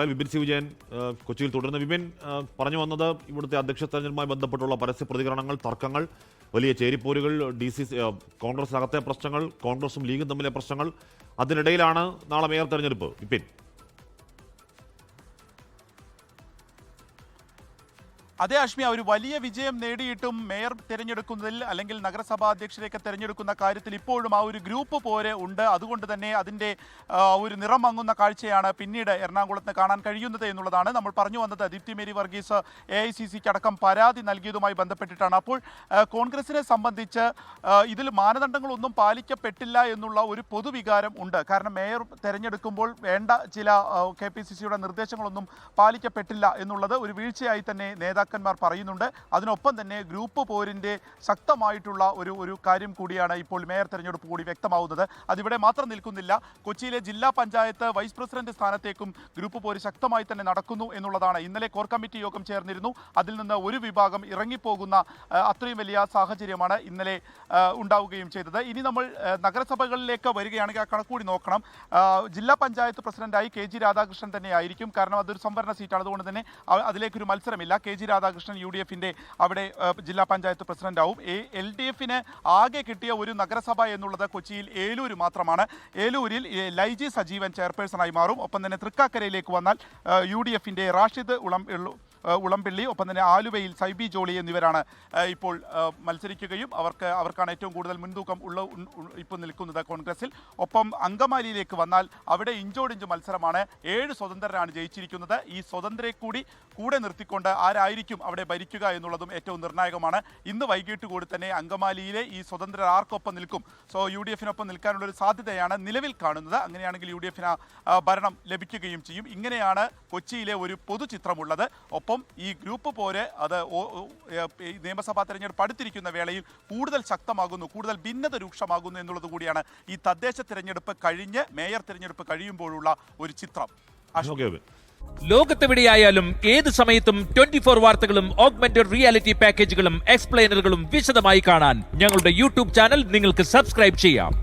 Vipin C Vijayan കൊച്ചിയിൽ തുടരുന്ന വിപിൻ പറഞ്ഞു വന്നത് ഇവിടുത്തെ അധ്യക്ഷ തെരഞ്ഞെടുപ്പുമായി ബന്ധപ്പെട്ടുള്ള പരസ്യ പ്രതികരണങ്ങൾ, തർക്കങ്ങൾ, വലിയ ചേരിപ്പോരുകൾ, കോൺഗ്രസിനകത്തെ പ്രശ്നങ്ങൾ, കോൺഗ്രസും ലീഗും തമ്മിലെ പ്രശ്നങ്ങൾ, അതിനിടയിലാണ് നാളെ മേയർ തെരഞ്ഞെടുപ്പ്. വിപിൻ, അതേ അശ്മിയ, ഒരു വലിയ വിജയം നേടിയിട്ടും മേയർ തിരഞ്ഞെടുക്കുന്നതിൽ അല്ലെങ്കിൽ നഗരസഭാ അധ്യക്ഷരെയൊക്കെ തിരഞ്ഞെടുക്കുന്ന കാര്യത്തിൽ ഇപ്പോഴും ആ ഒരു ഗ്രൂപ്പ് പോരെ ഉണ്ട്. അതുകൊണ്ട് തന്നെ അതിൻ്റെ ഒരു നിറം മങ്ങുന്ന കാഴ്ചയാണ് പിന്നീട് എറണാകുളത്ത് കാണാൻ കഴിയുന്നത് എന്നുള്ളതാണ് നമ്മൾ പറഞ്ഞു വന്നത്. ദീപ്തി മേരി വർഗീസ് AICCക്ക് അടക്കം പരാതി നൽകിയതുമായി ബന്ധപ്പെട്ടിട്ടാണ്. അപ്പോൾ കോൺഗ്രസിനെ സംബന്ധിച്ച് ഇതിൽ മാനദണ്ഡങ്ങളൊന്നും പാലിക്കപ്പെട്ടില്ല എന്നുള്ള ഒരു പൊതുവികാരം ഉണ്ട്. കാരണം മേയർ തിരഞ്ഞെടുക്കുമ്പോൾ വേണ്ട ചില KPCCയുടെ നിർദ്ദേശങ്ങളൊന്നും പാലിക്കപ്പെട്ടില്ല എന്നുള്ളത് ഒരു വീഴ്ചയായി തന്നെ നേതാക്കന്മാർ പറയുന്നുണ്ട്. അതിനൊപ്പം തന്നെ ഗ്രൂപ്പ് പോരിൻ്റെ ശക്തമായിട്ടുള്ള ഒരു കാര്യം കൂടിയാണ് ഇപ്പോൾ മേയർ തെരഞ്ഞെടുപ്പ് കൂടി വ്യക്തമാവുന്നത്. അതിവിടെ മാത്രം നിൽക്കുന്നില്ല. കൊച്ചിയിലെ ജില്ലാ പഞ്ചായത്ത് വൈസ് പ്രസിഡന്റ് സ്ഥാനത്തേക്കും ഗ്രൂപ്പ് പോര് ശക്തമായി തന്നെ നടക്കുന്നു എന്നുള്ളതാണ്. ഇന്നലെ കോർ കമ്മിറ്റി യോഗം ചേർന്നിരുന്നു. അതിൽ നിന്ന് ഒരു വിഭാഗം ഇറങ്ങിപ്പോകുന്ന അത്രയും വലിയ സാഹചര്യമാണ് ഇന്നലെ ഉണ്ടാവുകയും ചെയ്തത്. ഇനി നമ്മൾ നഗരസഭകളിലേക്ക് വരികയാണെങ്കിൽ ആ കണക്കൂടി നോക്കണം. ജില്ലാ പഞ്ചായത്ത് പ്രസിഡന്റായി KG രാധാകൃഷ്ണൻ തന്നെ ആയിരിക്കും. കാരണം അതൊരു സംവരണ സീറ്റാണ്. അതുകൊണ്ട് തന്നെ അതിലേക്കൊരു മത്സരമില്ല. KG രാധാകൃഷ്ണൻ UDFിൻ്റെ അവിടെ ജില്ലാ പഞ്ചായത്ത് പ്രസിഡന്റാവും. LDFിന് ആകെ കിട്ടിയ ഒരു നഗരസഭ എന്നുള്ളത് കൊച്ചിയിൽ ഏലൂര് മാത്രമാണ്. ഏലൂരിൽ ലൈജി സജീവൻ ചെയർപേഴ്സണായി മാറും. ഒപ്പം തന്നെ തൃക്കാക്കരയിലേക്ക് വന്നാൽ UDFിൻ്റെ റാഷിദ് ഉളംപിള്ളി, ഒപ്പം തന്നെ ആലുവയിൽ സൈബി ജോളി എന്നിവരാണ് ഇപ്പോൾ മത്സരിക്കുകയും അവർക്കാണ് ഏറ്റവും കൂടുതൽ മുൻതൂക്കം ഇപ്പോൾ നിൽക്കുന്നത് കോൺഗ്രസിൽ. ഒപ്പം അങ്കമാലിയിലേക്ക് വന്നാൽ അവിടെ ഇഞ്ചോടിഞ്ച് മത്സരമാണ്. 7 സ്വതന്ത്രരാണ് ജയിച്ചിരിക്കുന്നത്. ഈ സ്വതന്ത്രരെ കൂടെ നിർത്തിക്കൊണ്ട് ആരായിരിക്കും അവിടെ ഭരിക്കുക എന്നുള്ളതും ഏറ്റവും നിർണായകമാണ്. ഇന്ന് വൈകിട്ട് കൂടി തന്നെ അങ്കമാലിയിലെ ഈ സ്വതന്ത്രർ ആർക്കൊപ്പം നിൽക്കും, UDFിനൊപ്പം നിൽക്കാനുള്ള ഒരു സാധ്യതയാണ് നിലവിൽ കാണുന്നത്. അങ്ങനെയാണെങ്കിൽ UDFിന് ഭരണം ലഭിക്കുകയും ചെയ്യും. ഇങ്ങനെയാണ് കൊച്ചിയിലെ ഒരു പൊതുചിത്രമുള്ളത്. ഒപ്പം ഈ ഗ്രൂപ്പ് പോര് അത് നിയമസഭാ തെരഞ്ഞെടുപ്പ് അടുത്തിരിക്കുന്ന വേളയിൽ കൂടുതൽ ശക്തമാകുന്നു, കൂടുതൽ ഭിന്നത രൂക്ഷമാകുന്നു എന്നുള്ളത് കൂടിയാണ് ഈ തദ്ദേശ തെരഞ്ഞെടുപ്പ് കഴിഞ്ഞ് മേയർ തെരഞ്ഞെടുപ്പ് കഴിയുമ്പോഴുള്ള ഒരു ചിത്രം. ലോകത്തെവിടെയായാലും ഏത് സമയത്തും 24 വാർത്തകളും ഓഗ്മെന്റഡ് റിയാലിറ്റി പാക്കേജുകളും എക്സ്പ്ലെയിനറുകളും വിശദമായി കാണാൻ ഞങ്ങളുടെ YouTube ചാനൽ നിങ്ങൾക്ക് സബ്സ്ക്രൈബ് ചെയ്യാം.